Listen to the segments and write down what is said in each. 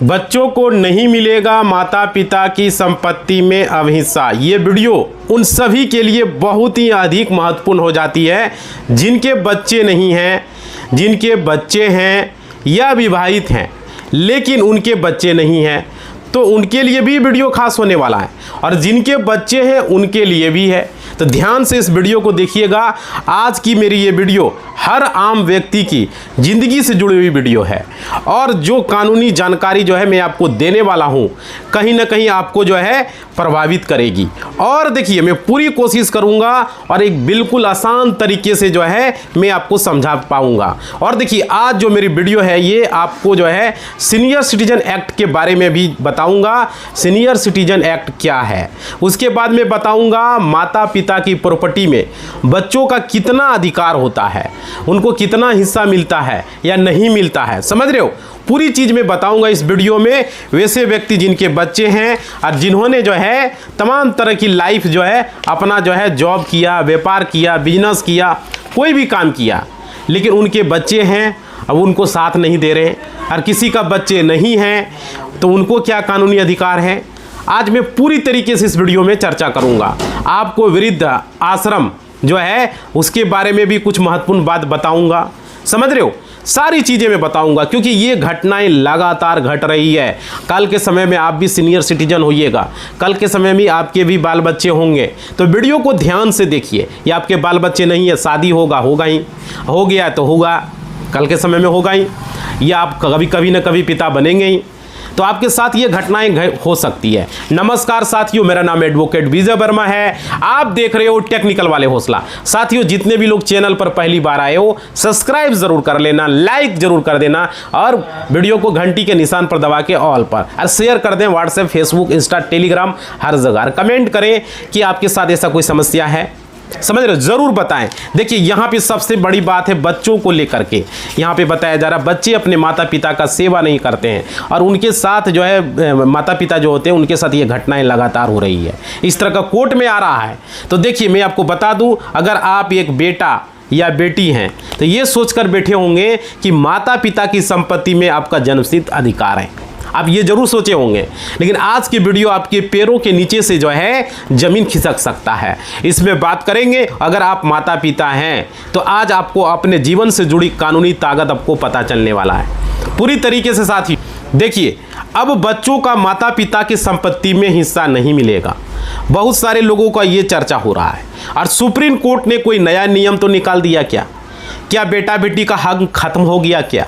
बच्चों को नहीं मिलेगा माता पिता की संपत्ति में अब हिस्सा। ये वीडियो उन सभी के लिए बहुत ही अधिक महत्वपूर्ण हो जाती है जिनके बच्चे नहीं हैं, जिनके बच्चे हैं या विवाहित हैं लेकिन उनके बच्चे नहीं हैं, तो उनके लिए भी वीडियो खास होने वाला है। और जिनके बच्चे हैं उनके लिए भी है, तो ध्यान से इस वीडियो को देखिएगा। आज की मेरी ये वीडियो हर आम व्यक्ति की ज़िंदगी से जुड़ी हुई वीडियो है और जो कानूनी जानकारी जो है मैं आपको देने वाला हूँ कहीं ना कहीं आपको जो है प्रभावित करेगी। और देखिए मैं पूरी कोशिश करूँगा और एक बिल्कुल आसान तरीके से जो है मैं आपको समझा पाऊँगा। और देखिए आज जो मेरी वीडियो है ये आपको जो है सीनियर सिटीजन एक्ट के बारे में भी बताऊँगा। सीनियर सिटीजन एक्ट क्या है, उसके बाद मैं बताऊँगा माता पिता की प्रॉपर्टी में बच्चों का कितना अधिकार होता है, उनको कितना हिस्सा मिलता है या नहीं मिलता है, समझ रहे हो। पूरी चीज़ मैं बताऊंगा इस वीडियो में। वैसे व्यक्ति जिनके बच्चे हैं और जिन्होंने जो है तमाम तरह की लाइफ जो है अपना जो है जॉब किया, व्यापार किया, बिजनेस किया, कोई भी काम किया, लेकिन उनके बच्चे हैं अब उनको साथ नहीं दे रहे, और किसी का बच्चे नहीं हैं तो उनको क्या कानूनी अधिकार है, आज मैं पूरी तरीके से इस वीडियो में चर्चा करूंगा। आपको वृद्ध आश्रम जो है उसके बारे में भी कुछ महत्वपूर्ण बात बताऊंगा, समझ रहे हो। सारी चीज़ें मैं बताऊंगा क्योंकि ये घटनाएं लगातार घट रही है। कल के समय में आप भी सीनियर सिटीजन होइएगा, कल के समय में आपके भी बाल बच्चे होंगे, तो वीडियो को ध्यान से देखिए। ये आपके बाल बच्चे नहीं है, शादी होगा ही, हो गया तो होगा, कल के समय में होगा ही, या आप कभी ना कभी पिता बनेंगे ही, तो आपके साथ ये घटनाएं हो सकती है। नमस्कार साथियों, मेरा नाम एडवोकेट विजय वर्मा है, आप देख रहे हो टेक्निकल वाले हौसला। साथियों जितने भी लोग चैनल पर पहली बार आए हो सब्सक्राइब जरूर कर लेना, लाइक जरूर कर देना और वीडियो को घंटी के निशान पर दबा के ऑल पर, और शेयर कर दें व्हाट्सएप, फेसबुक, इंस्टा, टेलीग्राम, हर जगह। कमेंट करें कि आपके साथ ऐसा कोई समस्या है, समझ रहे हो, जरूर बताएं। देखिए यहाँ पे सबसे बड़ी बात है बच्चों को लेकर के। यहाँ पे बताया जा रहा है बच्चे अपने माता पिता का सेवा नहीं करते हैं और उनके साथ जो है माता पिता जो होते हैं उनके साथ ये घटनाएं लगातार हो रही है, इस तरह का कोर्ट में आ रहा है। तो देखिए मैं आपको बता दूं, अगर आप एक बेटा या बेटी हैं तो ये सोचकर बैठे होंगे कि माता पिता की संपत्ति में आपका जन्मसिद्ध अधिकार है, आप ये जरूर सोचे होंगे। लेकिन आज की वीडियो आपके पैरों के नीचे से जो है जमीन खिसक सकता है। इसमें बात करेंगे, अगर आप माता पिता हैं तो आज आपको अपने जीवन से जुड़ी कानूनी ताकत आपको पता चलने वाला है पूरी तरीके से। साथी देखिए, अब बच्चों का माता पिता की संपत्ति में हिस्सा नहीं मिलेगा। बहुत सारे लोगों का ये चर्चा हो रहा है और सुप्रीम कोर्ट ने कोई नया नियम तो निकाल दिया क्या बेटा बेटी का हक खत्म हो गया क्या?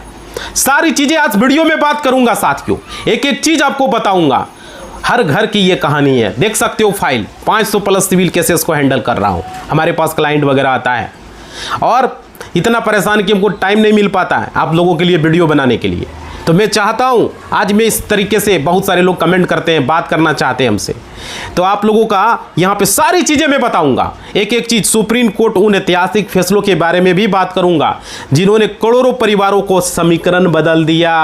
सारी चीजें आज वीडियो में बात करूंगा साथियों, एक एक चीज आपको बताऊंगा। हर घर की ये कहानी है, देख सकते हो फाइल 500 प्लस सिविल केसेस को हैंडल कर रहा हूं। हमारे पास क्लाइंट वगैरह आता है और इतना परेशान कि हमको टाइम नहीं मिल पाता है आप लोगों के लिए वीडियो बनाने के लिए। तो मैं चाहता हूं आज मैं इस तरीके से, बहुत सारे लोग कमेंट करते हैं, बात करना चाहते हैं हमसे, तो आप लोगों का यहां पे सारी चीजें मैं बताऊंगा, एक एक चीज। सुप्रीम कोर्ट उन ऐतिहासिक फैसलों के बारे में भी बात करूंगा जिन्होंने करोड़ों परिवारों को समीकरण बदल दिया।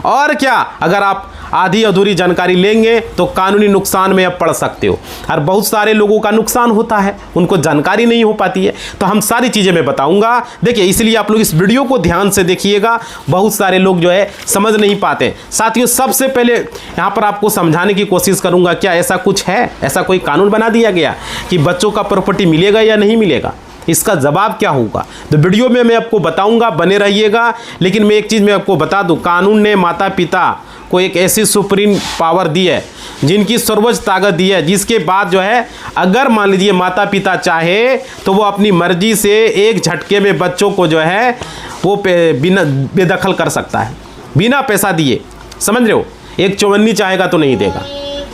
और क्या, अगर आप आधी अधूरी जानकारी लेंगे तो कानूनी नुकसान में आप पड़ सकते हो, और बहुत सारे लोगों का नुकसान होता है, उनको जानकारी नहीं हो पाती है। तो हम सारी चीजें मैं बताऊंगा। देखिए इसलिए आप लोग इस वीडियो को ध्यान से देखिएगा, बहुत सारे लोग जो है समझ नहीं पाते। साथियों सबसे पहले यहां पर आपको समझाने की कोशिश करूंगा, क्या ऐसा कुछ है, ऐसा कोई कानून बना दिया गया कि बच्चों का प्रॉपर्टी मिलेगा या नहीं मिलेगा, इसका जवाब क्या होगा, तो वीडियो में मैं आपको बताऊंगा, बने रहिएगा। लेकिन मैं एक चीज मैं आपको बता दूं, कानून ने माता पिता को एक ऐसी सुप्रीम पावर दी है, जिनकी सर्वोच्च ताकत दी है, जिसके बाद जो है अगर मान लीजिए माता पिता चाहे तो वो अपनी मर्जी से एक झटके में बच्चों को जो है वो बिना बेदखल कर सकता है, बिना पैसा दिए, समझ रहे हो। एक चौवन्नी चाहेगा तो नहीं देगा,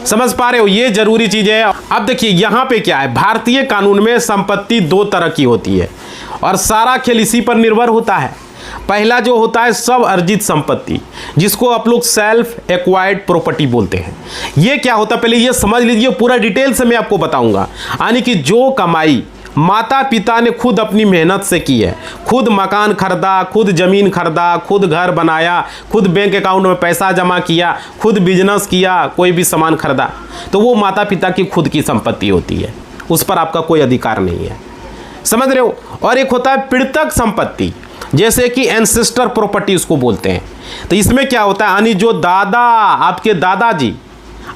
समझ पा रहे हो, ये जरूरी चीज है। अब देखिए यहाँ पे क्या है, भारतीय कानून में संपत्ति दो तरह की होती है और सारा खेल इसी पर निर्भर होता है। पहला जो होता है सब अर्जित संपत्ति, जिसको आप लोग सेल्फ एक्वायर्ड प्रॉपर्टी बोलते हैं। ये क्या होता है पहले ये समझ लीजिए, पूरा डिटेल से मैं आपको बताऊंगा। यानी कि जो कमाई माता पिता ने खुद अपनी मेहनत से की है, खुद मकान खरीदा, खुद ज़मीन खरीदा, खुद घर बनाया, खुद बैंक अकाउंट में पैसा जमा किया, खुद बिजनेस किया, कोई भी सामान खरीदा, तो वो माता पिता की खुद की संपत्ति होती है, उस पर आपका कोई अधिकार नहीं है, समझ रहे हो। और एक होता है पीड़ितक संपत्ति, जैसे कि एंसेस्टर प्रॉपर्टी उसको बोलते हैं। तो इसमें क्या होता है, यानी जो दादा, आपके दादाजी,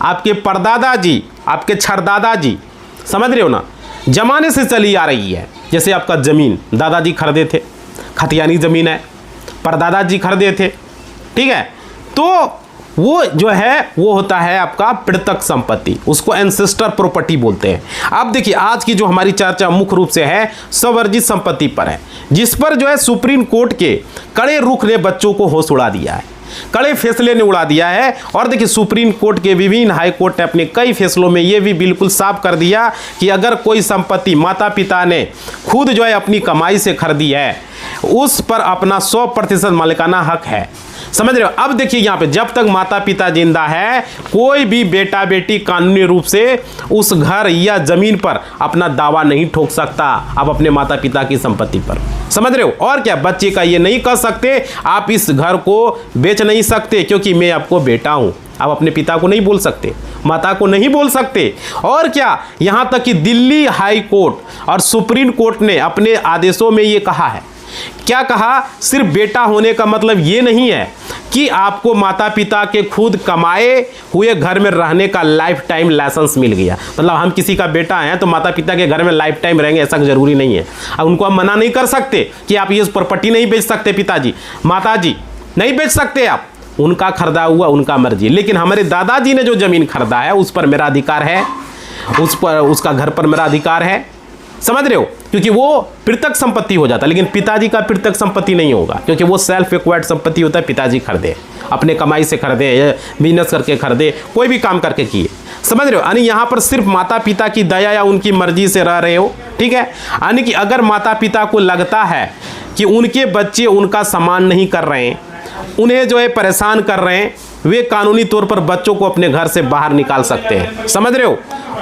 आपके परदादाजी, आपके छरदादाजी, समझ रहे हो ना, जमाने से चली आ रही है। जैसे आपका ज़मीन दादाजी खरीदे थे, खतियानी ज़मीन है, परदादाजी खरीदे थे, ठीक है, तो वो जो है वो होता है आपका पितृत्व संपत्ति, उसको एंसेस्टर प्रॉपर्टी बोलते हैं। अब देखिए आज की जो हमारी चर्चा मुख्य रूप से है स्ववर्जित संपत्ति पर है, जिस पर जो है सुप्रीम कोर्ट के कड़े रुख ने बच्चों को होश उड़ा दिया है, कड़े फैसले ने उड़ा दिया है। और देखिए सुप्रीम कोर्ट के विभिन्न हाई कोर्ट ने अपने कई फैसलों में ये भी बिल्कुल साफ कर दिया कि अगर कोई संपत्ति माता पिता ने खुद जो है अपनी कमाई से खरीदी है, उस पर अपना 100% मालिकाना हक है। समझ रहे हो। अब देखिए यहाँ पे जब तक माता पिता जिंदा है, कोई भी बेटा बेटी कानूनी रूप से उस घर या जमीन पर अपना दावा नहीं ठोक सकता आप अपने माता पिता की संपत्ति पर। समझ रहे हो। और क्या, बच्चे का ये नहीं कह सकते आप इस घर को बेच नहीं सकते क्योंकि मैं आपको बेटा हूं। आप अपने पिता को नहीं बोल सकते, माता को नहीं बोल सकते। और क्या, यहां तक कि दिल्ली हाई कोर्ट और सुप्रीम कोर्ट ने अपने आदेशों में ये कहा है। क्या कहा, सिर्फ बेटा होने का मतलब ये नहीं है कि आपको माता पिता के खुद कमाए हुए घर में रहने का लाइफ टाइम लाइसेंस मिल गया। मतलब हम किसी का बेटा हैं तो माता पिता के घर में लाइफ टाइम रहेंगे, ऐसा जरूरी नहीं है। अब उनको हम मना नहीं कर सकते कि आप ये प्रॉपर्टी नहीं बेच सकते, पिताजी माताजी नहीं बेच सकते आप, उनका खरीदा हुआ उनका मर्जी। लेकिन हमारे दादाजी ने जो जमीन खरीदा है उस पर मेरा अधिकार है, उस पर उसका घर पर मेरा अधिकार है। समझ रहे हो, क्योंकि वो पितृत्व संपत्ति हो जाता है। लेकिन पिताजी का पितृत्व संपत्ति नहीं होगा क्योंकि वो सेल्फ एक्वायर्ड संपत्ति होता है। पिताजी खरीदे, अपने कमाई से खरीदे या बिजनेस करके खरीदे, कोई भी काम करके किए। समझ रहे हो, यानी यहाँ पर सिर्फ माता पिता की दया या उनकी मर्जी से रह रहे हो, ठीक है। यानी कि अगर माता पिता को लगता है कि उनके बच्चे उनका सम्मान नहीं कर रहे हैं, उन्हें जो है परेशान कर रहे हैं, वे कानूनी तौर पर बच्चों को अपने घर से बाहर निकाल सकते हैं। समझ रहे हो।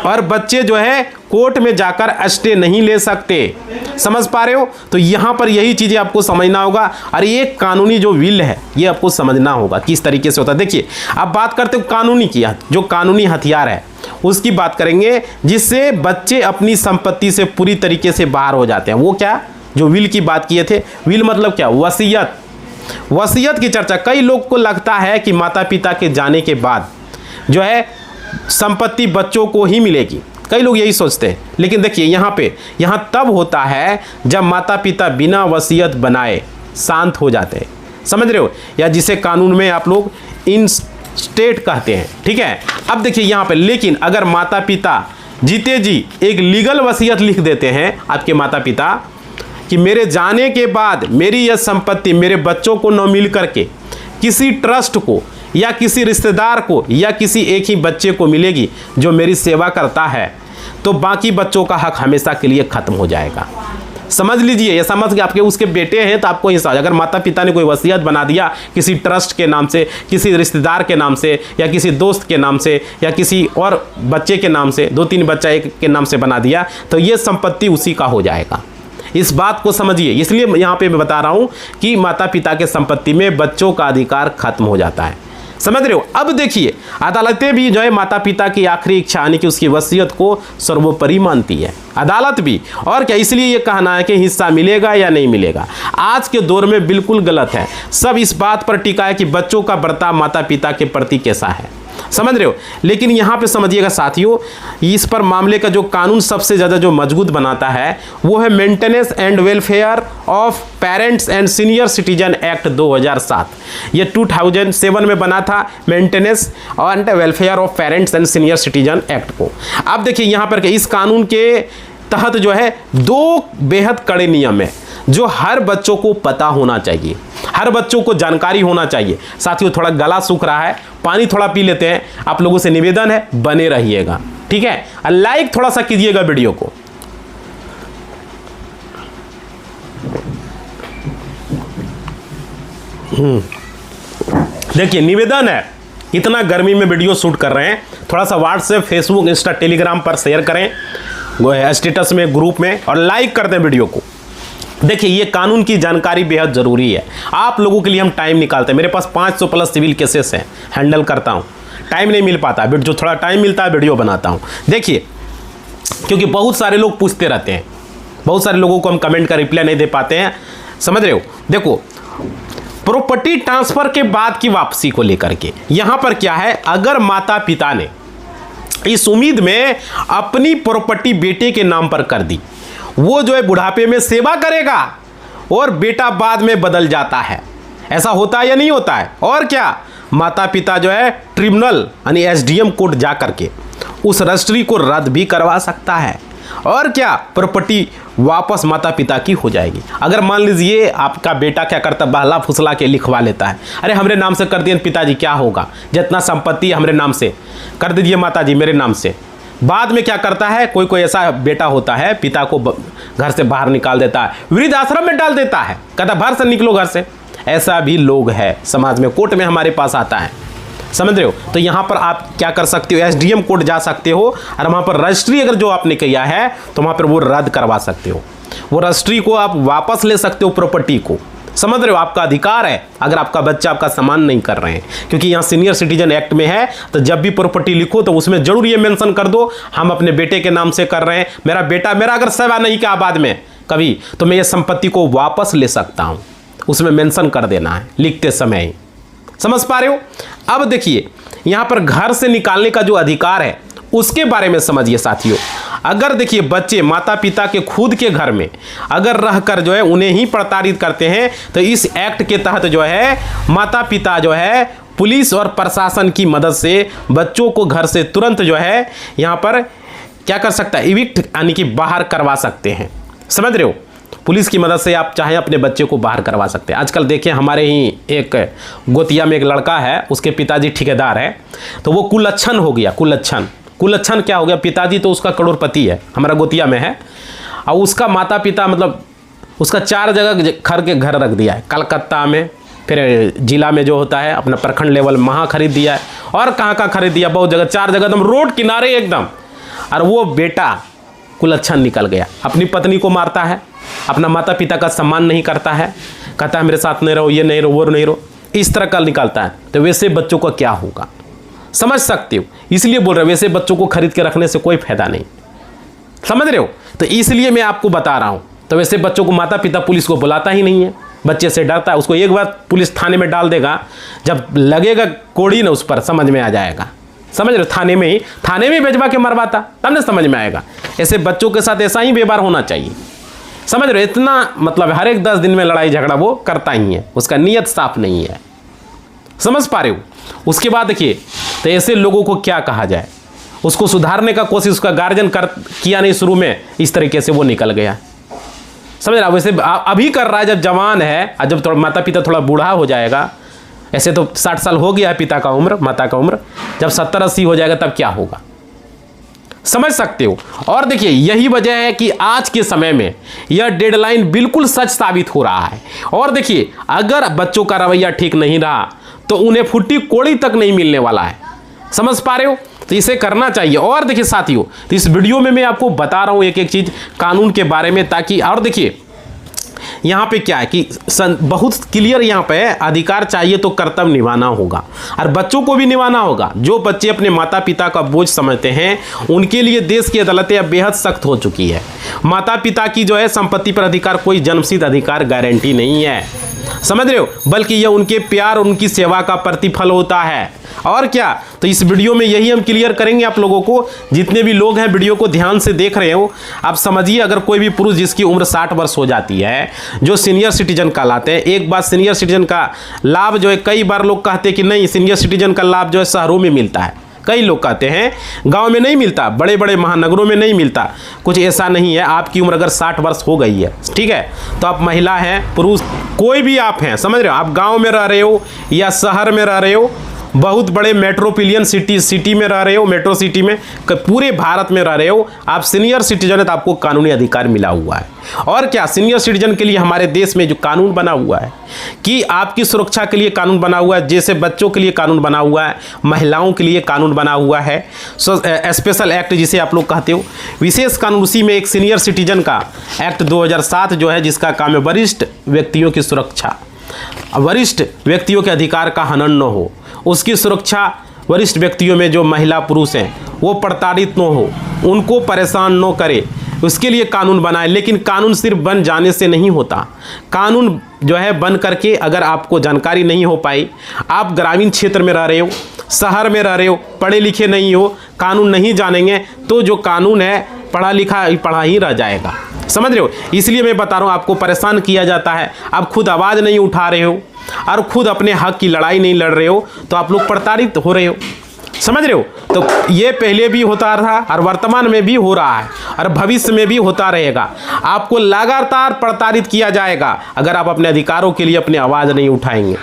और बच्चे जो है कोर्ट में जाकर स्टे नहीं ले सकते। समझ पा रहे हो। तो यहाँ पर यही चीज़ें आपको समझना होगा। और ये कानूनी जो विल है ये आपको समझना होगा किस तरीके से होता है। देखिए अब बात करते हो कानूनी की, जो कानूनी हथियार है उसकी बात करेंगे, जिससे बच्चे अपनी संपत्ति से पूरी तरीके से बाहर हो जाते हैं। वो क्या, जो विल की बात किए थे। विल मतलब क्या, वसीयत। वसीयत की चर्चा, कई लोग को लगता है कि माता पिता के जाने के बाद जो है संपत्ति बच्चों को ही मिलेगी, कई लोग यही सोचते हैं। लेकिन देखिए यहाँ तब होता है जब माता पिता बिना वसीयत बनाए शांत हो जाते हैं। समझ रहे हो, या जिसे कानून में आप लोग इंस्टेट कहते हैं, ठीक है। अब देखिए यहाँ पे, लेकिन अगर माता पिता जीते जी एक लीगल वसीयत लिख देते हैं आपके माता पिता कि मेरे जाने के बाद मेरी यह संपत्ति मेरे बच्चों को न मिल करके किसी ट्रस्ट को या किसी रिश्तेदार को या किसी एक ही बच्चे को मिलेगी जो मेरी सेवा करता है, तो बाकी बच्चों का हक हमेशा के लिए खत्म हो जाएगा। समझ लीजिए, ये समझ के आपके उसके बेटे हैं तो आपको हिस्सा। अगर माता पिता ने कोई वसीयत बना दिया किसी ट्रस्ट के नाम से, किसी रिश्तेदार के नाम से, या किसी दोस्त के नाम से, या किसी और बच्चे के नाम से, 2-3 बच्चा एक के नाम से बना दिया, तो ये संपत्ति उसी का हो जाएगा। इस बात को समझिए। इसलिए यहाँ पे मैं बता रहा हूँ कि माता पिता के संपत्ति में बच्चों का अधिकार खत्म हो जाता है। समझ रहे हो। अब देखिए अदालतें भी जो है माता पिता की आखिरी इच्छा यानी कि उसकी वसीयत को सर्वोपरि मानती है, अदालत भी। और क्या, इसलिए ये कहना है कि हिस्सा मिलेगा या नहीं मिलेगा आज के दौर में बिल्कुल गलत है। सब इस बात पर टिका है कि बच्चों का बर्ताव माता पिता के प्रति कैसा है। समझ रहे हो। लेकिन यहाँ पे समझिएगा साथियों, इस पर मामले का जो कानून सबसे ज़्यादा जो मजबूत बनाता है वो है maintenance and welfare of parents and senior citizen act 2007। ये 2007 में बना था, maintenance and welfare of parents and senior citizen act को। अब देखिए यहाँ पर इस कानून के तहत जो है 2 बेहद कड़े नियम है जो हर बच्चों को पता होना चाहिए, हर बच्चों को जानकारी होना चाहिए। साथियों थोड़ा गला सूख रहा है, पानी थोड़ा पी लेते हैं। आप लोगों से निवेदन है बने रहिएगा, ठीक है। और लाइक थोड़ा सा कीजिएगा वीडियो को। देखिए निवेदन है, इतना गर्मी में वीडियो शूट कर रहे हैं, थोड़ा सा व्हाट्सएप, फेसबुक, इंस्टा, टेलीग्राम पर शेयर करें, स्टेटस में, ग्रुप में, और लाइक कर दें वीडियो को। देखिए ये कानून की जानकारी बेहद ज़रूरी है। आप लोगों के लिए हम टाइम निकालते हैं। मेरे पास 500 प्लस सिविल केसेस हैं, हैंडल करता हूं, टाइम नहीं मिल पाता, बट जो थोड़ा टाइम मिलता है वीडियो बनाता हूं। देखिए क्योंकि बहुत सारे लोग पूछते रहते हैं, बहुत सारे लोगों को हम कमेंट का रिप्लाई नहीं दे पाते हैं, समझ रहे हो। देखो प्रॉपर्टी ट्रांसफर के बाद की वापसी को लेकर के यहां पर क्या है, अगर माता पिता ने इस उम्मीद में अपनी प्रॉपर्टी बेटे के नाम पर कर दी, वो जो है बुढ़ापे में सेवा करेगा और बेटा बाद में बदल जाता है। ऐसा होता है या नहीं होता है। और क्या माता पिता जो है ट्रिब्यूनल यानी एसडीएम कोर्ट जा करके उस रजिस्ट्री को रद्द भी करवा सकता है। और क्या प्रॉपर्टी वापस माता पिता की हो जाएगी। अगर मान लीजिए आपका बेटा क्या करता, बहला फुसला के लिखवा लेता है, अरे हमरे नाम से कर दिए पिताजी, क्या होगा, जितना संपत्ति हमरे नाम से कर दीजिए माताजी मेरे नाम से। बाद में क्या करता है, कोई कोई ऐसा बेटा होता है पिता को घर से बाहर निकाल देता है, वृद्धाश्रम में डाल देता है, कहता बाहर से निकलो घर से। ऐसा भी लोग है समाज में, कोर्ट में हमारे पास आता है, समझ रहे हो। तो यहाँ पर आप क्या कर सकते हो, एसडीएम कोर्ट जा सकते हो और वहाँ पर रजिस्ट्री अगर जो आपने किया है तो वहाँ पर वो रद्द करवा सकते हो, वो रजिस्ट्री को आप वापस ले सकते हो, प्रॉपर्टी को, समझ रहे हो। आपका अधिकार है अगर आपका बच्चा आपका सम्मान नहीं कर रहे हैं, क्योंकि यहाँ सीनियर सिटीजन एक्ट में है। तो जब भी प्रॉपर्टी लिखो तो उसमें जरूर ये मेंशन कर दो हम अपने बेटे के नाम से कर रहे हैं, मेरा बेटा मेरा अगर सेवा नहीं किया बाद में कभी तो मैं ये संपत्ति को वापस ले सकता हूँ, उसमें मेंशन कर देना है लिखते समय ही। समझ पा रहे हो। अब देखिए यहाँ पर घर से निकालने का जो अधिकार है उसके बारे में समझिए साथियों। अगर देखिए बच्चे माता पिता के खुद के घर में अगर रहकर जो है उन्हें ही प्रताड़ित करते हैं तो इस एक्ट के तहत जो है माता पिता जो है पुलिस और प्रशासन की मदद से बच्चों को घर से तुरंत जो है यहाँ पर क्या कर सकता है, इविक्ट यानी कि बाहर करवा सकते हैं, समझ रहे हो। पुलिस की मदद से आप चाहे अपने बच्चे को बाहर करवा सकते हैं। आजकल देखिए हमारे ही एक गोतिया में एक लड़का है, उसके पिताजी ठेकेदार है, तो वो कुलच्छन हो गया। कुलच्छन क्या हो गया, पिताजी तो उसका करोड़पति है, हमारा गोतिया में है, और उसका माता पिता मतलब उसका 4 जगह घर रख दिया है, कलकत्ता में, फिर जिला में जो होता है अपना प्रखंड लेवल वहाँ खरीद दिया है, और कहाँ खरीद दिया, बहुत जगह, 4 जगह एकदम रोड किनारे एकदम। और वो बेटा कुलच्छन निकल गया, अपनी पत्नी को मारता है, अपना माता पिता का सम्मान नहीं करता है, कहता है मेरे साथ नहीं रहो, ये नहीं रहो, वो नहीं रहो, इस तरह का निकालता है। तो वैसे बच्चों का क्या होगा, समझ सकते हो। इसलिए बोल रहे हो वैसे बच्चों को खरीद के रखने से कोई फायदा नहीं, समझ रहे हो। तो इसलिए मैं आपको बता रहा हूँ। तो वैसे बच्चों को माता पिता पुलिस को बुलाता ही नहीं है, बच्चे से डरता है, उसको एक बार पुलिस थाने में डाल देगा, जब लगेगा कोड़ी ना उस पर समझ में आ जाएगा, समझ रहे हो। थाने में भेजवा के मरवाता तब ना समझ में आएगा। ऐसे बच्चों के साथ ऐसा ही व्यवहार होना चाहिए, समझ रहे हो। इतना मतलब हर एक 10 दिन में लड़ाई झगड़ा वो करता ही है, उसका नीयत साफ नहीं है, समझ पा रहे हो। उसके बाद देखिए तो ऐसे लोगों को क्या कहा जाए, उसको सुधारने का कोशिश उसका गार्जियन किया नहीं शुरू में, इस तरीके से वो निकल गया, समझ रहा। वैसे अभी कर रहा है, जब जवान है और जब थोड़ा माता पिता थोड़ा बूढ़ा हो जाएगा, ऐसे तो 60 साल हो गया है पिता का उम्र, माता का उम्र, जब 70-80 हो जाएगा तब क्या होगा, समझ सकते हो। और देखिए यही वजह है कि आज के समय में यह डेडलाइन बिल्कुल सच साबित हो रहा है। और देखिए अगर बच्चों का रवैया ठीक नहीं रहा तो उन्हें फुट्टी कोड़ी तक नहीं मिलने वाला है, समझ पा रहे हो। तो इसे करना चाहिए। और देखिए साथियों, तो इस वीडियो में मैं आपको बता रहा हूँ एक एक चीज़ कानून के बारे में, ताकि और देखिए यहाँ पे क्या है कि बहुत क्लियर यहाँ पे अधिकार चाहिए तो कर्तव्य निभाना होगा, और बच्चों को भी निभाना होगा। जो बच्चे अपने माता पिता का बोझ समझते हैं उनके लिए देश की अदालतें अब बेहद सख्त हो चुकी है। माता पिता की जो है संपत्ति पर अधिकार कोई जन्मसिद्ध अधिकार गारंटी नहीं है, समझ रहे हो, बल्कि यह उनके प्यार उनकी सेवा का प्रतिफल होता है। और क्या, तो इस वीडियो में यही हम क्लियर करेंगे आप लोगों को। जितने भी लोग हैं वीडियो को ध्यान से देख रहे हो, आप समझिए अगर कोई भी पुरुष जिसकी उम्र 60 वर्ष हो जाती है, जो सीनियर सिटीजन कहलाते हैं। एक बात, सीनियर सिटीजन का लाभ जो है, कई बार लोग कहते हैं कि नहीं सीनियर सिटीजन का लाभ जो है शहरों में मिलता है, कई लोग कहते हैं गांव में नहीं मिलता, बड़े बड़े महानगरों में नहीं मिलता। कुछ ऐसा नहीं है। आपकी उम्र अगर 60 वर्ष हो गई है, ठीक है, तो आप महिला हैं, पुरुष कोई भी आप हैं, समझ रहे हो, आप गांव में रह रहे हो या शहर में रह रहे हो, बहुत बड़े मेट्रोपोलियन सिटी में रह रहे हो, मेट्रो सिटी में, पूरे भारत में रह रहे हो, आप सीनियर सिटीजन है तो आपको कानूनी अधिकार मिला हुआ है। और क्या, सीनियर सिटीजन के लिए हमारे देश में जो कानून बना हुआ है कि आपकी सुरक्षा के लिए कानून बना हुआ है, जैसे बच्चों के लिए कानून बना हुआ है, महिलाओं के लिए कानून बना हुआ है, स्पेशल एक्ट जिसे आप लोग कहते हो, विशेष कानून। उसी में एक सीनियर सिटीजन का एक्ट 2007 जो है, जिसका काम है वरिष्ठ व्यक्तियों की सुरक्षा, वरिष्ठ व्यक्तियों के अधिकार का हनन न हो, उसकी सुरक्षा, वरिष्ठ व्यक्तियों में जो महिला पुरुष हैं वो प्रताड़ित न हो, उनको परेशान न करे, उसके लिए कानून बनाए। लेकिन कानून सिर्फ बन जाने से नहीं होता। कानून जो है बन करके अगर आपको जानकारी नहीं हो पाई, आप ग्रामीण क्षेत्र में रह रहे हो, शहर में रह रहे हो, पढ़े लिखे नहीं हो, कानून नहीं जानेंगे तो जो कानून है पढ़ा ही रह जाएगा। समझ रहे हो? इसलिए मैं बता रहा हूँ, आपको परेशान किया जाता है, आप खुद आवाज़ नहीं उठा रहे हो और खुद अपने हक की लड़ाई नहीं लड़ रहे हो, तो आप लोग प्रताड़ित हो रहे हो। समझ रहे हो? तो ये पहले भी होता रहा और वर्तमान में भी हो रहा है और भविष्य में भी होता रहेगा। आपको लगातार प्रताड़ित किया जाएगा अगर आप अपने अधिकारों के लिए अपनी आवाज़ नहीं उठाएंगे।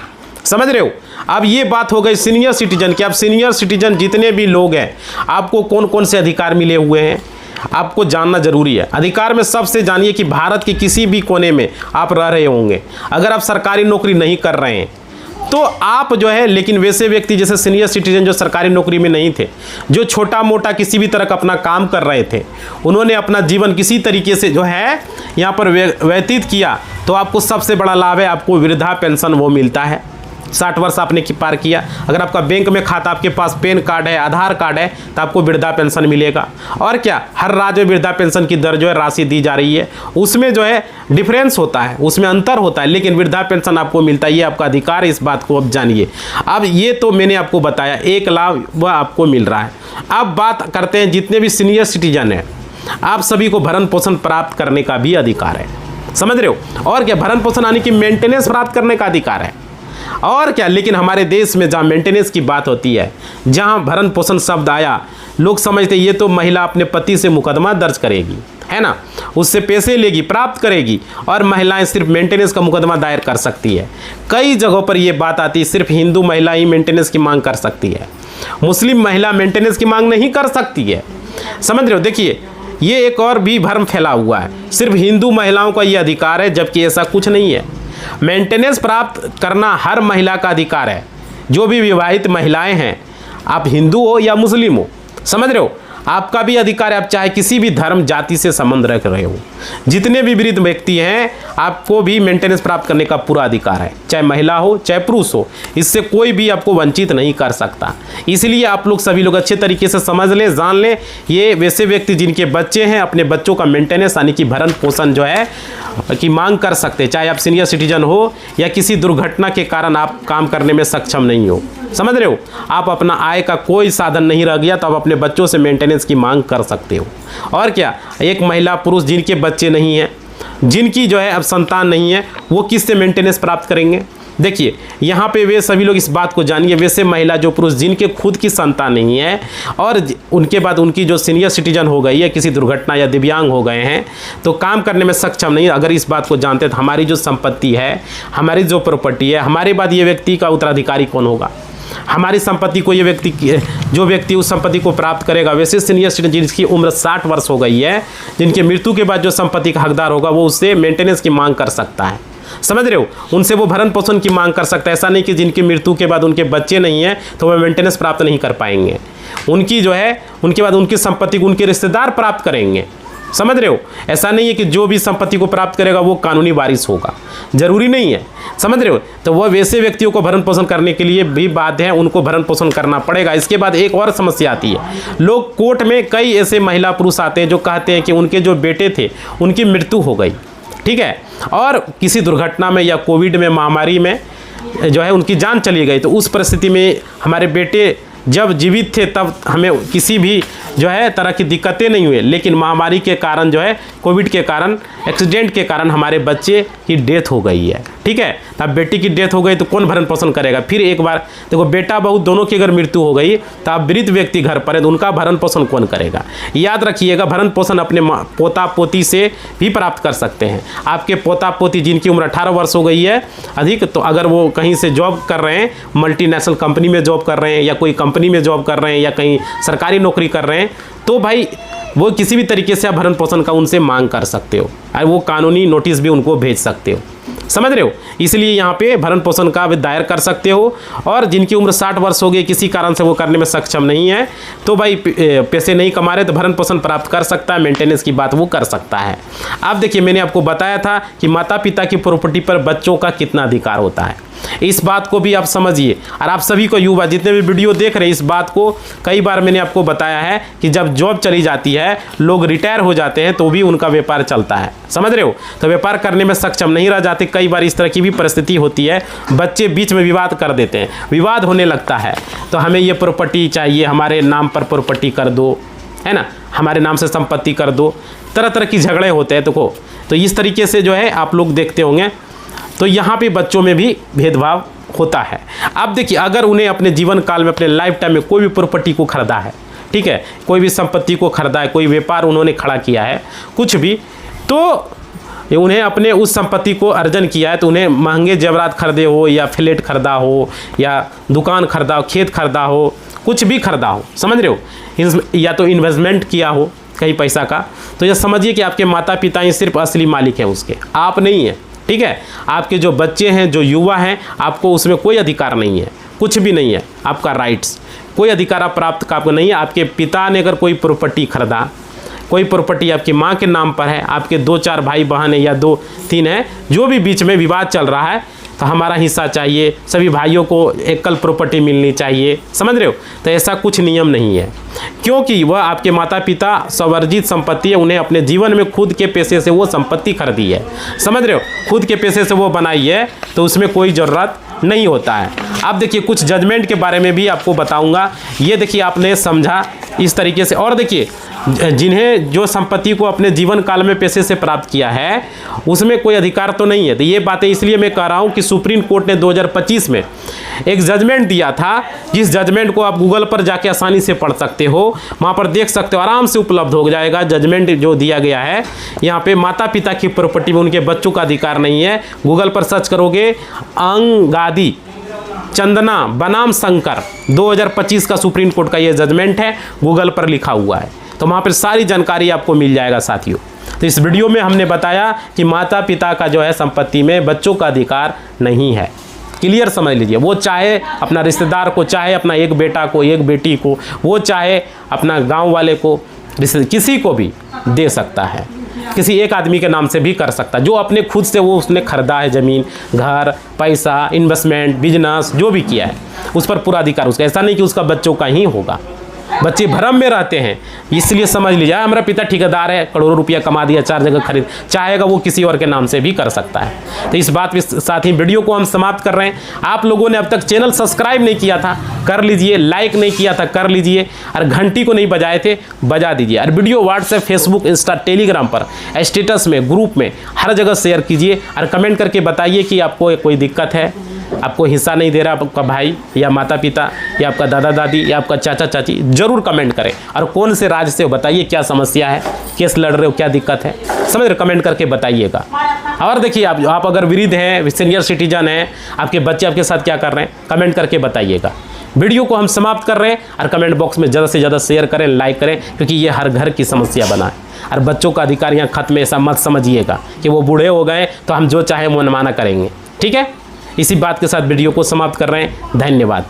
समझ रहे हो? अब ये बात हो गई सीनियर सिटीजन की। अब सीनियर सिटीजन जितने भी लोग हैं, आपको कौन कौन से अधिकार मिले हुए हैं आपको जानना जरूरी है। अधिकार में सबसे जानिए कि भारत के किसी भी कोने में आप रह रहे होंगे, अगर आप सरकारी नौकरी नहीं कर रहे हैं तो आप जो है, लेकिन वैसे व्यक्ति जैसे सीनियर सिटीजन जो सरकारी नौकरी में नहीं थे, जो छोटा मोटा किसी भी तरह का अपना काम कर रहे थे, उन्होंने अपना जीवन किसी तरीके से जो है यहाँ पर व्यतीत किया, तो आपको सबसे बड़ा लाभ है, आपको वृद्धा पेंशन वो मिलता है। 60 वर्ष आपने पार किया, अगर आपका बैंक में खाता, आपके पास पैन कार्ड है, आधार कार्ड है, तो आपको वृद्धा पेंशन मिलेगा। और क्या, हर राज्य में वृद्धा पेंशन की दर जो है राशि दी जा रही है, उसमें जो है डिफरेंस होता है, उसमें अंतर होता है, लेकिन वृद्धा पेंशन आपको मिलता है। ये आपका अधिकार है, इस बात को अब जानिए। अब ये तो मैंने आपको बताया, एक लाभ वह आपको मिल रहा है। अब बात करते हैं जितने भी सीनियर सिटीजन हैं, आप सभी को भरण पोषण प्राप्त करने का भी अधिकार है। समझ रहे हो? और क्या, भरण पोषण यानी कि मेंटेनेंस प्राप्त करने का अधिकार है। और क्या, लेकिन हमारे देश में जहाँ मेंटेनेंस की बात होती है, जहाँ भरण पोषण शब्द आया, लोग समझते ये तो महिला अपने पति से मुकदमा दर्ज करेगी, है ना, उससे पैसे लेगी, प्राप्त करेगी, और महिलाएं सिर्फ मेंटेनेंस का मुकदमा दायर कर सकती है। कई जगहों पर ये बात आती है, सिर्फ हिंदू महिला ही मेंटेनेंस की मांग कर सकती है, मुस्लिम महिला मेंटेनेंस की मांग नहीं कर सकती है। समझ रहे हो? देखिए, ये एक और भी भ्रम फैला हुआ है, सिर्फ हिंदू महिलाओं का ये अधिकार है, जबकि ऐसा कुछ नहीं है। मेंटेनेंस प्राप्त करना हर महिला का अधिकार है, जो भी विवाहित महिलाएं हैं, आप हिंदू हो या मुस्लिम हो। समझ रहे हो? आपका भी अधिकार है, आप चाहे किसी भी धर्म जाति से संबंध रख रहे हो, जितने भी वृद्ध व्यक्ति हैं, आपको भी मेंटेनेंस प्राप्त करने का पूरा अधिकार है, चाहे महिला हो चाहे पुरुष हो। इससे कोई भी आपको वंचित नहीं कर सकता। इसलिए आप लोग सभी लोग अच्छे तरीके से समझ लें, जान लें, ये वैसे व्यक्ति जिनके बच्चे हैं, अपने बच्चों का मेंटेनेंस यानी कि भरण पोषण जो है की मांग कर सकते हैं, चाहे आप सीनियर सिटीजन हो या किसी दुर्घटना के कारण आप काम करने में सक्षम नहीं हो। समझ रहे हो? आप अपना आय का कोई साधन नहीं रह गया तो आप अपने बच्चों से मेंटेनेंस की मांग कर सकते हो। और क्या, एक महिला पुरुष जिनके बच्चे नहीं हैं, जिनकी जो है अब संतान नहीं है, वो किससे मेंटेनेंस प्राप्त करेंगे? देखिए, यहाँ पे वे सभी लोग इस बात को जानिए, वैसे महिला जो पुरुष जिनके खुद की संतान नहीं है और उनके बाद उनकी जो सीनियर सिटीजन हो गई है, किसी दुर्घटना या दिव्यांग हो गए हैं, तो काम करने में सक्षम नहीं, अगर इस बात को जानते तो हमारी जो संपत्ति है, हमारी जो प्रॉपर्टी है, हमारे बाद ये व्यक्ति का उत्तराधिकारी कौन होगा? हमारी संपत्ति को ये व्यक्ति, जो व्यक्ति उस संपत्ति को प्राप्त करेगा, वैसे सीनियर सिटीजन जिसकी उम्र 60 वर्ष हो गई है, जिनके मृत्यु के बाद जो संपत्ति का हकदार होगा, वो उससे मेंटेनेंस की मांग कर सकता है। समझ रहे हो? उनसे वो भरण पोषण की मांग कर सकता है। ऐसा नहीं कि जिनकी मृत्यु के बाद उनके बच्चे नहीं हैं तो वह मेंटेनेंस प्राप्त नहीं कर पाएंगे। उनकी जो है, उनके बाद उनकी संपत्ति को उनके रिश्तेदार प्राप्त करेंगे। समझ रहे हो? ऐसा नहीं है कि जो भी संपत्ति को प्राप्त करेगा वो कानूनी वारिस होगा, जरूरी नहीं है। समझ रहे हो? तो वह वैसे व्यक्तियों को भरण पोषण करने के लिए भी बाध्य है, उनको भरण पोषण करना पड़ेगा। इसके बाद एक और समस्या आती है, लोग कोर्ट में कई ऐसे महिला पुरुष आते हैं जो कहते हैं कि उनके जो बेटे थे उनकी मृत्यु हो गई, ठीक है, और किसी दुर्घटना में या कोविड में, महामारी में जो है उनकी जान चली गई। तो उस परिस्थिति में हमारे बेटे जब जीवित थे तब हमें किसी भी जो है तरह की दिक्कतें नहीं हुई, लेकिन महामारी के कारण जो है, कोविड के कारण, एक्सीडेंट के कारण हमारे बच्चे की डेथ हो गई है, ठीक है। तब बेटी की डेथ हो गई तो कौन भरण पोषण करेगा? फिर एक बार देखो, बेटा बहू दोनों की अगर मृत्यु हो गई तो अब वृद्ध व्यक्ति घर पर है तो उनका भरण पोषण कौन करेगा? याद रखिएगा, भरण पोषण अपने पोता पोती से भी प्राप्त कर सकते हैं। आपके पोता पोती जिनकी उम्र 18 वर्ष हो गई है अधिक, तो अगर वो कहीं से जॉब कर रहे हैं, मल्टीनेशनल कंपनी में जॉब कर रहे हैं या कोई कंपनी में जॉब कर रहे हैं या कहीं सरकारी नौकरी कर रहे हैं, तो भाई वो किसी भी तरीके से आप भरण पोषण का उनसे मांग कर सकते हो और वो कानूनी नोटिस भी उनको भेज सकते हो। समझ रहे हो। इसलिए यहाँ पे भरण पोषण का भी दायर कर सकते हो। और जिनकी उम्र 60 वर्ष हो गई, किसी कारण से वो करने में सक्षम नहीं है, तो भाई पैसे नहीं कमा रहे तो भरण पोषण प्राप्त कर सकता है, मेंटेनेंस की बात वो कर सकता है। अब देखिए, मैंने आपको बताया था कि माता पिता की प्रॉपर्टी पर बच्चों का कितना अधिकार होता है, इस बात को भी आप समझिए। और आप सभी को, युवा जितने भी वीडियो देख रहे हैं, इस बात को कई बार मैंने आपको बताया है कि जब जॉब चली जाती है, लोग रिटायर हो जाते हैं, तो भी उनका व्यापार चलता है, समझ रहे हो। तो व्यापार करने में सक्षम नहीं रह जाते। कई बार इस तरह की भी परिस्थिति होती है, बच्चे बीच में विवाद कर देते हैं, विवाद होने लगता है, तो हमें ये प्रॉपर्टी चाहिए, हमारे नाम पर प्रॉपर्टी कर दो, है ना, हमारे नाम से संपत्ति कर दो, तरह तरह की झगड़े होते हैं। तो इस तरीके से जो है आप लोग देखते होंगे। तो यहाँ पे बच्चों में भी भेदभाव होता है। अब देखिए, अगर उन्हें अपने जीवन काल में, अपने लाइफ टाइम में कोई भी प्रॉपर्टी को खरीदा है, ठीक है, कोई भी संपत्ति को खरीदा है, कोई व्यापार उन्होंने खड़ा किया है, कुछ भी, तो उन्हें अपने उस संपत्ति को अर्जन किया है, तो उन्हें महंगे जेवरात खरीदे हो, या फ्लैट खरीदा हो, या दुकान खरीदा हो, खेत खरीदा हो, कुछ भी खरीदा हो, समझ रहे हो, या तो इन्वेस्टमेंट किया हो कहीं पैसा का, तो यह समझिए कि आपके माता पिता ही सिर्फ असली मालिक हैं उसके, आप नहीं हैं, ठीक है। आपके जो बच्चे हैं, जो युवा हैं, आपको उसमें कोई अधिकार नहीं है, कुछ भी नहीं है आपका राइट्स, कोई अधिकार आप प्राप्त का आपको नहीं है। आपके पिता ने अगर कोई प्रॉपर्टी खरीदा, कोई प्रॉपर्टी आपकी माँ के नाम पर है, आपके 2-4 भाई बहन है या 2-3 है, जो भी बीच में विवाद चल रहा है, तो हमारा हिस्सा चाहिए, सभी भाइयों को एकल प्रॉपर्टी मिलनी चाहिए, समझ रहे हो। तो ऐसा कुछ नियम नहीं है, क्योंकि वह आपके माता पिता स्ववर्जित संपत्ति है, उन्हें अपने जीवन में खुद के पैसे से वो संपत्ति खरीदी है, समझ रहे हो, खुद के पैसे से वो बनाई है, तो उसमें कोई ज़रूरत नहीं होता है। अब देखिए, कुछ जजमेंट के बारे में भी आपको बताऊंगा। ये देखिए, आपने समझा इस तरीके से। और देखिए, जिन्हें जो संपत्ति को अपने जीवन काल में पैसे से प्राप्त किया है, उसमें कोई अधिकार तो नहीं है। तो ये बातें इसलिए मैं कह रहा हूँ कि सुप्रीम कोर्ट ने 2025 में एक जजमेंट दिया था, जिस जजमेंट को आप गूगल पर जाके आसानी से पढ़ सकते हो, वहाँ पर देख सकते हो, आराम से उपलब्ध हो जाएगा। जजमेंट जो दिया गया है यहाँ पे, माता पिता की प्रॉपर्टी में उनके बच्चों का अधिकार नहीं है। गूगल पर सर्च करोगे, अंगादी चंदना बनाम शंकर, 2025 का सुप्रीम कोर्ट का ये जजमेंट है, गूगल पर लिखा हुआ है, तो वहाँ पर सारी जानकारी आपको मिल जाएगा साथियों। तो इस वीडियो में हमने बताया कि माता पिता का जो है संपत्ति में बच्चों का अधिकार नहीं है। क्लियर समझ लीजिए, वो चाहे अपना रिश्तेदार को, चाहे अपना एक बेटा को, एक बेटी को, वो चाहे अपना गांव वाले को, किसी को भी दे सकता है, किसी एक आदमी के नाम से भी कर सकता है, जो अपने खुद से वो उसने खरीदा है, ज़मीन, घर, पैसा, इन्वेस्टमेंट, बिजनेस जो भी किया है, उस पर पूरा अधिकार उसका। ऐसा नहीं कि उसका बच्चों का ही होगा। बच्चे भ्रम में रहते हैं, इसलिए समझ लीजिए, हमारा पिता ठेकेदार है, करोड़ों रुपया कमा दिया, 4 जगह खरीद, चाहेगा वो किसी और के नाम से भी कर सकता है। तो इस बात के साथ ही वीडियो को हम समाप्त कर रहे हैं। आप लोगों ने अब तक चैनल सब्सक्राइब नहीं किया था, कर लीजिए, लाइक नहीं किया था, कर लीजिए, और घंटी को नहीं बजाए थे, बजा दीजिए। और video WhatsApp, Facebook, Insta, Telegram पर, स्टेटस में, ग्रुप में, हर जगह शेयर कीजिए, और कमेंट करके बताइए कि आपको कोई दिक्कत है, आपको हिस्सा नहीं दे रहा आपका भाई या माता पिता या आपका दादा दादी या आपका चाचा चाची, जरूर कमेंट करें। और कौन से राज्य से हो बताइए, क्या समस्या है, केस लड़ रहे हो, क्या दिक्कत है, समझ रहे, कमेंट करके बताइएगा। और देखिए, आप अगर वृद्ध हैं, सीनियर सिटीजन हैं, आपके बच्चे आपके साथ क्या कर रहे हैं, कमेंट करके बताइएगा। वीडियो को हम समाप्त कर रहे हैं, और कमेंट बॉक्स में ज़्यादा से ज़्यादा शेयर करें, लाइक करें, क्योंकि ये हर घर की समस्या बना है। और बच्चों का अधिकार यहाँ खत्म, ऐसा मत समझिएगा कि वो बूढ़े हो गए तो हम जो चाहे मनमाना करेंगे, ठीक है। इसी बात के साथ वीडियो को समाप्त कर रहे हैं। धन्यवाद।